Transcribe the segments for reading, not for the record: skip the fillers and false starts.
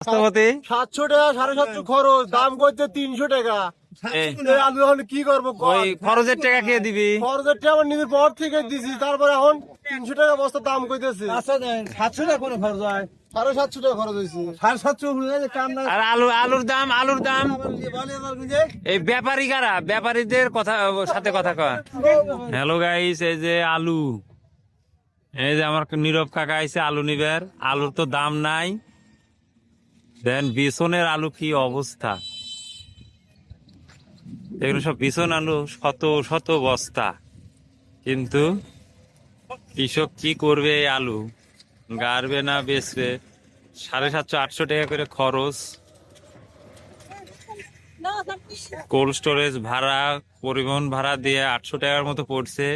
বাস্তবতে 700 টাকা 750 খরচ, দাম করতে 300 টাকা। আমি এখন কি করবো? ওই খরচের টাকা কে দিবি? খরচের টাকা আমার নিজের পর থেকে দিছি, তারপরে এখন 300 টাকা বস্তা দাম কইতেছে। 700 টাকা করে খরচ হয়, 750 টাকা খরচ হয়েছে। 750 কাম না। আর আলুর দাম এই ব্যাপারী কারা? ব্যাপারীদের সাথে কথা কয়। হ্যালো গাইস, এই যে আলু, এই যে আমার নীরব কাকা আইছে আলু নিবার। আলুর তো দাম নাই, দেন বিছনের আলু কি অবস্থা। এগুলো সব বিছন আলু, শত শত বস্তা, কিন্তু কৃষক কি করবে? এই আলু গাড়বে না বেচবে? 750-800 টাকা করে খরচ, কোল্ড স্টোরেজ ভাড়া, পরিবহন ভাড়া দিয়ে 800 টাকার মতো পড়ছে।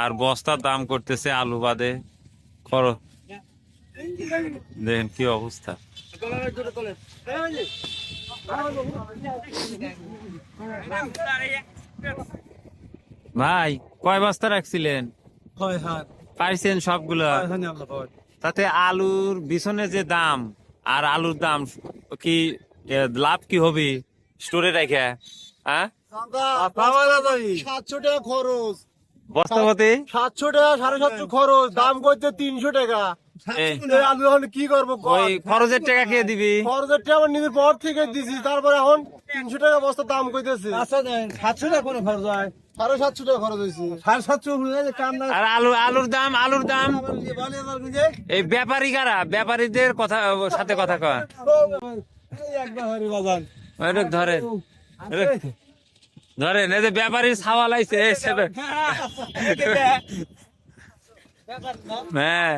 আর বস্তার দাম করতেছে আলু বাদে খরচ। দেখেন কি অবস্থা। ভাই কয় বস্তা রাখছিলেন? পাইছেন সবগুলো? তাতে আলুর বিছনে যে দাম আর আলুর দাম কি লাভ কি হবে স্টোরে রেখে? হ্যাঁ, 700 টাকা খরচ, বস্তাপতি 700 টাকা 750 খরচ, দাম করতে 300 টাকা। আমি এখন কি করবো? ওই খরচের টাকা কে দিবি? খরচের টাকা আমার নিজের পর থেকে দিছি, তারপরে এখন 300 টাকা বস্তা দাম কইতেছে। 700 টাকা করে খরচ হয়, 750 টাকা খরচ হয়েছে। 750 কাম না। আর আলুর দাম এই ব্যাপারী কারা? ব্যাপারীদের সাথে কথা কয়। ধরেন ধরেন, এই যে ব্যাপারী ছাওয়া লাইছে। হ্যাঁ।